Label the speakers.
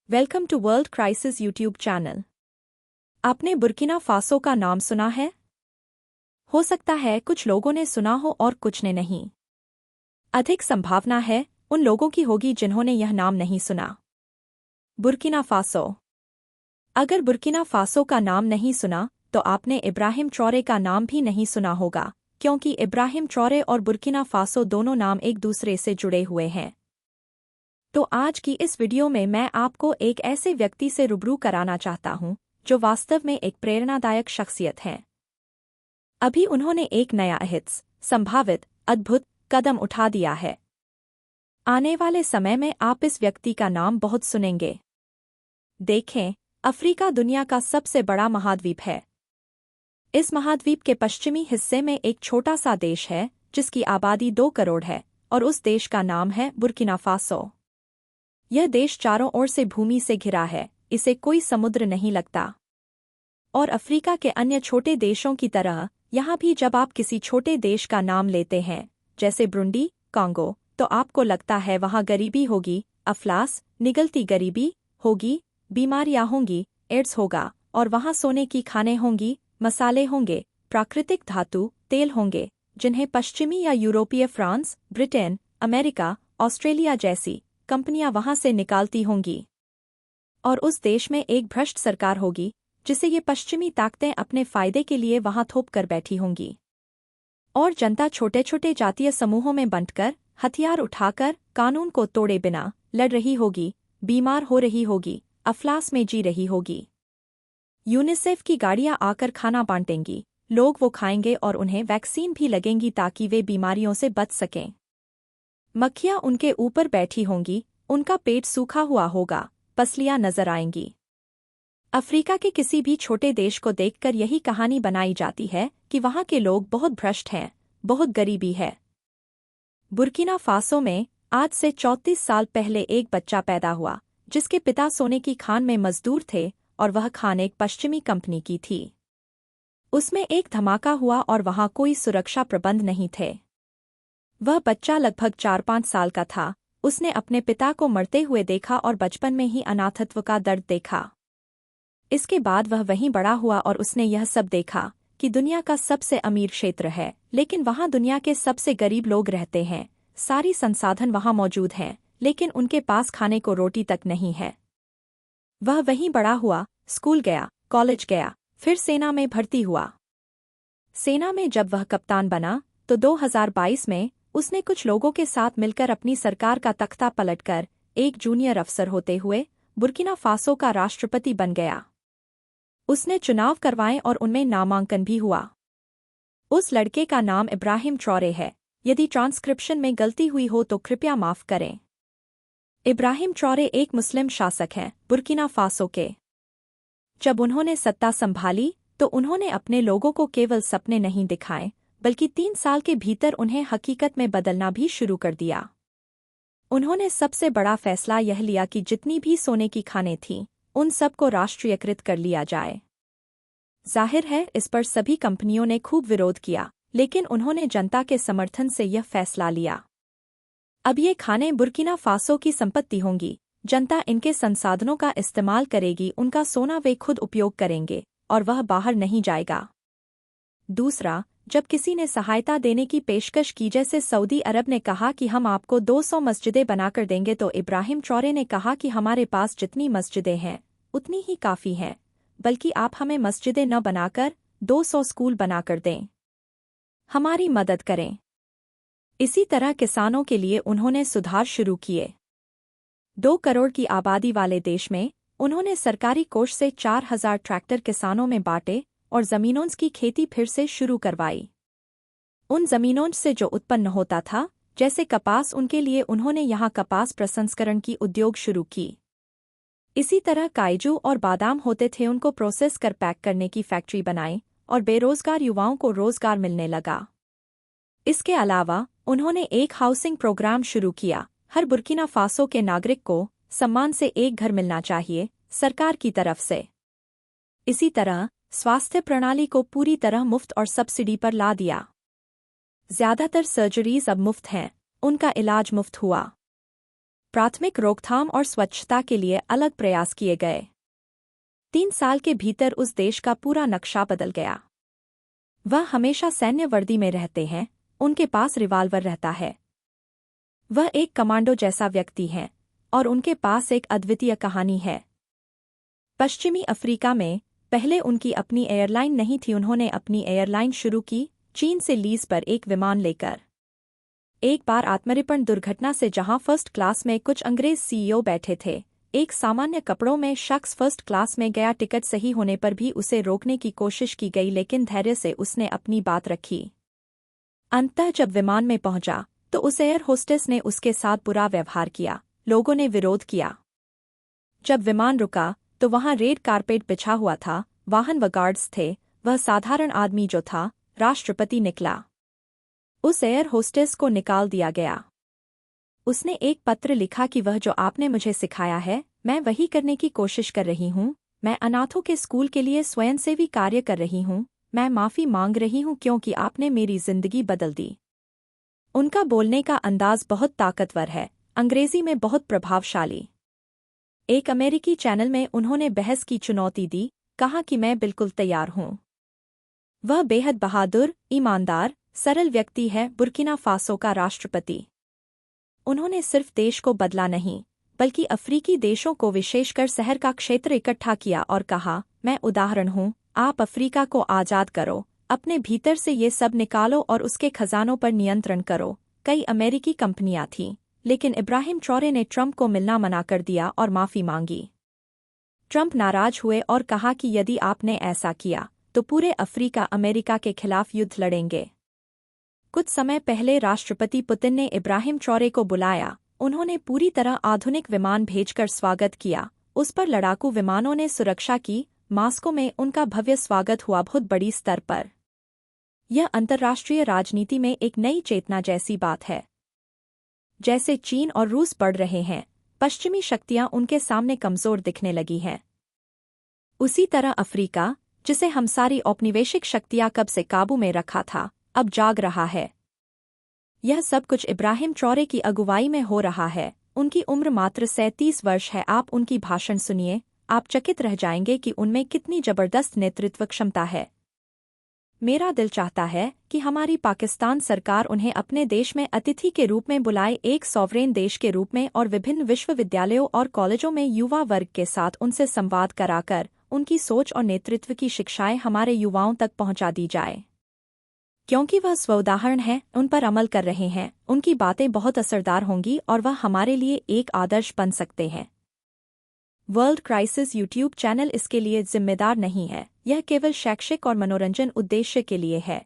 Speaker 1: Welcome to world crisis YouTube channel. आपने Burkina Faso का नाम सुना है? हो सकता है कुछ लोगों ने सुना हो और कुछ ने नहीं। अधिक संभावना है उन लोगों की होगी जिन्होंने यह नाम नहीं सुना। Burkina Faso. अगर बुर्किना फासो का नाम नहीं सुना तो आपने इब्राहिम ट्रॉरे का नाम भी नहीं सुना होगा, क्योंकि इब्राहिम ट्रॉरे और बुर्किना फासो दोनों नाम एक दूसरे से जुड़े हुए हैं। तो आज की इस वीडियो में मैं आपको एक ऐसे व्यक्ति से रूबरू कराना चाहता हूं जो वास्तव में एक प्रेरणादायक शख्सियत है। अभी उन्होंने एक नया अहित संभावित अद्भुत कदम उठा दिया है। आने वाले समय में आप इस व्यक्ति का नाम बहुत सुनेंगे। देखें, अफ्रीका दुनिया का सबसे बड़ा महाद्वीप है। इस महाद्वीप के पश्चिमी हिस्से में एक छोटा सा देश है जिसकी आबादी 2 करोड़ है और उस देश का नाम है बुर्किना फासो। यह देश चारों ओर से भूमि से घिरा है, इसे कोई समुद्र नहीं लगता। और अफ्रीका के अन्य छोटे देशों की तरह यहाँ भी जब आप किसी छोटे देश का नाम लेते हैं, जैसे ब्रुंडी, कांगो, तो आपको लगता है वहाँ गरीबी होगी, अफलास, निगलती गरीबी होगी, बीमारियाँ होंगी, एड्स होगा, और वहाँ सोने की खानें होंगी, मसाले होंगे, प्राकृतिक धातु, तेल होंगे, जिन्हें पश्चिमी या यूरोपीय फ्रांस, ब्रिटेन, अमेरिका, ऑस्ट्रेलिया जैसी कंपनियां वहां से निकालती होंगी। और उस देश में एक भ्रष्ट सरकार होगी जिसे ये पश्चिमी ताकतें अपने फायदे के लिए वहां थोप कर बैठी होंगी। और जनता छोटे छोटे जातीय समूहों में बंटकर, हथियार उठाकर, कानून को तोड़े बिना लड़ रही होगी, बीमार हो रही होगी, अफलास में जी रही होगी। यूनिसेफ की गाड़ियां आकर खाना बांटेंगी, लोग वो खाएंगे और उन्हें वैक्सीन भी लगेंगी ताकि वे बीमारियों से बच सकें। मक्खियां उनके ऊपर बैठी होंगी, उनका पेट सूखा हुआ होगा, पसलियां नजर आएंगी। अफ्रीका के किसी भी छोटे देश को देखकर यही कहानी बनाई जाती है कि वहां के लोग बहुत भ्रष्ट हैं, बहुत गरीबी है। बुर्किना फासो में आज से 34 साल पहले एक बच्चा पैदा हुआ जिसके पिता सोने की खान में मजदूर थे और वह खान एक पश्चिमी कंपनी की थी। उसमें एक धमाका हुआ और वहां कोई सुरक्षा प्रबंध नहीं थे। वह बच्चा लगभग 4-5 साल का था। उसने अपने पिता को मरते हुए देखा और बचपन में ही अनाथत्व का दर्द देखा। इसके बाद वह वहीं बड़ा हुआ और उसने यह सब देखा कि दुनिया का सबसे अमीर क्षेत्र है, लेकिन वहां दुनिया के सबसे गरीब लोग रहते हैं। सारी संसाधन वहां मौजूद हैं, लेकिन उनके पास खाने को रोटी तक नहीं है। वह वहीं बड़ा हुआ, स्कूल गया, कॉलेज गया, फिर सेना में भर्ती हुआ। सेना में जब वह कप्तान बना तो 2022 में उसने कुछ लोगों के साथ मिलकर अपनी सरकार का तख्ता पलटकर एक जूनियर अफसर होते हुए बुर्किना फासो का राष्ट्रपति बन गया। उसने चुनाव करवाए और उनमें नामांकन भी हुआ। उस लड़के का नाम इब्राहिम ट्रॉरे है। यदि ट्रांसक्रिप्शन में गलती हुई हो तो कृपया माफ करें। इब्राहिम ट्रॉरे एक मुस्लिम शासक हैं बुर्किना फासो के। जब उन्होंने सत्ता संभाली तो उन्होंने अपने लोगों को केवल सपने नहीं दिखाए, बल्कि 3 साल के भीतर उन्हें हकीकत में बदलना भी शुरू कर दिया। उन्होंने सबसे बड़ा फैसला यह लिया कि जितनी भी सोने की खानें थीं, उन सब को राष्ट्रीयकृत कर लिया जाए। जाहिर है इस पर सभी कंपनियों ने खूब विरोध किया, लेकिन उन्होंने जनता के समर्थन से यह फैसला लिया। अब ये खानें बुर्किना फासो की संपत्ति होंगी। जनता इनके संसाधनों का इस्तेमाल करेगी, उनका सोना वे खुद उपयोग करेंगे और वह बाहर नहीं जाएगा। दूसरा, जब किसी ने सहायता देने की पेशकश की, जैसे सऊदी अरब ने कहा कि हम आपको 200 मस्जिदें बनाकर देंगे, तो इब्राहिम ट्रॉरे ने कहा कि हमारे पास जितनी मस्जिदें हैं उतनी ही काफ़ी हैं, बल्कि आप हमें मस्जिदें न बनाकर 200 स्कूल बनाकर दें, हमारी मदद करें। इसी तरह किसानों के लिए उन्होंने सुधार शुरू किए। 2 करोड़ की आबादी वाले देश में उन्होंने सरकारी कोष से 4000 ट्रैक्टर किसानों में बांटे और जमीनों की खेती फिर से शुरू करवाई। उन जमीनों से जो उत्पन्न होता था, जैसे कपास, उनके लिए उन्होंने यहाँ कपास प्रसंस्करण की उद्योग शुरू की। इसी तरह काजू और बादाम होते थे, उनको प्रोसेस कर पैक करने की फैक्ट्री बनाई और बेरोजगार युवाओं को रोजगार मिलने लगा। इसके अलावा उन्होंने एक हाउसिंग प्रोग्राम शुरू किया। हर बुर्किना फासो के नागरिक को सम्मान से एक घर मिलना चाहिए, सरकार की तरफ से। इसी तरह स्वास्थ्य प्रणाली को पूरी तरह मुफ्त और सब्सिडी पर ला दिया। ज्यादातर सर्जरीज अब मुफ्त हैं, उनका इलाज मुफ्त हुआ। प्राथमिक रोकथाम और स्वच्छता के लिए अलग प्रयास किए गए। 3 साल के भीतर उस देश का पूरा नक्शा बदल गया। वह हमेशा सैन्य वर्दी में रहते हैं, उनके पास रिवाल्वर रहता है। वह एक कमांडो जैसा व्यक्ति है और उनके पास एक अद्वितीय कहानी है। पश्चिमी अफ्रीका में पहले उनकी अपनी एयरलाइन नहीं थी। उन्होंने अपनी एयरलाइन शुरू की चीन से लीज पर एक विमान लेकर। एक बार आत्मरिपण दुर्घटना से जहां फर्स्ट क्लास में कुछ अंग्रेज सीईओ बैठे थे, एक सामान्य कपड़ों में शख्स फर्स्ट क्लास में गया। टिकट सही होने पर भी उसे रोकने की कोशिश की गई, लेकिन धैर्य से उसने अपनी बात रखी। अंततः जब विमान में पहुंचा तो उस एयर होस्टेस ने उसके साथ बुरा व्यवहार किया। लोगों ने विरोध किया। जब विमान रुका तो वहां रेड कारपेट बिछा हुआ था, वाहन व गार्ड्स थे। वह साधारण आदमी जो था, राष्ट्रपति निकला। उस एयर होस्टेस को निकाल दिया गया। उसने एक पत्र लिखा कि वह जो आपने मुझे सिखाया है, मैं वही करने की कोशिश कर रही हूँ। मैं अनाथों के स्कूल के लिए स्वयंसेवी कार्य कर रही हूँ। मैं माफ़ी मांग रही हूँ क्योंकि आपने मेरी जिंदगी बदल दी। उनका बोलने का अंदाज बहुत ताकतवर है, अंग्रेजी में बहुत प्रभावशाली। एक अमेरिकी चैनल में उन्होंने बहस की चुनौती दी, कहा कि मैं बिल्कुल तैयार हूँ। वह बेहद बहादुर, ईमानदार, सरल व्यक्ति है, बुर्किना फासो का राष्ट्रपति। उन्होंने सिर्फ देश को बदला नहीं, बल्कि अफ्रीकी देशों को विशेषकर शहर का क्षेत्र इकट्ठा किया और कहा, मैं उदाहरण हूँ, आप अफ्रीका को आज़ाद करो, अपने भीतर से ये सब निकालो और उसके खजानों पर नियंत्रण करो। कई अमेरिकी कंपनियां थीं, लेकिन इब्राहिम ट्रॉरे ने ट्रंप को मिलना मना कर दिया और माफ़ी मांगी। ट्रंप नाराज हुए और कहा कि यदि आपने ऐसा किया तो पूरे अफ्रीका अमेरिका के खिलाफ युद्ध लड़ेंगे। कुछ समय पहले राष्ट्रपति पुतिन ने इब्राहिम ट्रॉरे को बुलाया। उन्होंने पूरी तरह आधुनिक विमान भेजकर स्वागत किया। उस पर लड़ाकू विमानों ने सुरक्षा की। मास्को में उनका भव्य स्वागत हुआ, बहुत बड़ी स्तर पर। यह अंतर्राष्ट्रीय राजनीति में एक नई चेतना जैसी बात है। जैसे चीन और रूस बढ़ रहे हैं, पश्चिमी शक्तियां उनके सामने कमजोर दिखने लगी हैं। उसी तरह अफ्रीका, जिसे हम सारी औपनिवेशिक शक्तियां कब से काबू में रखा था, अब जाग रहा है। यह सब कुछ इब्राहिम ट्रॉरे की अगुवाई में हो रहा है। उनकी उम्र मात्र 37 वर्ष है। आप उनकी भाषण सुनिए, आप चकित रह जाएंगे कि उनमें कितनी जबरदस्त नेतृत्व क्षमता है। मेरा दिल चाहता है कि हमारी पाकिस्तान सरकार उन्हें अपने देश में अतिथि के रूप में बुलाए, एक सॉवरेन देश के रूप में, और विभिन्न विश्वविद्यालयों और कॉलेजों में युवा वर्ग के साथ उनसे संवाद कराकर उनकी सोच और नेतृत्व की शिक्षाएं हमारे युवाओं तक पहुंचा दी जाए। क्योंकि वह स्वउदाहरण है, उन पर अमल कर रहे हैं, उनकी बातें बहुत असरदार होंगी और वह हमारे लिए एक आदर्श बन सकते हैं। वर्ल्ड क्राइसिस यूट्यूब चैनल इसके लिए जिम्मेदार नहीं है। यह केवल शैक्षिक और मनोरंजन उद्देश्य के लिए है।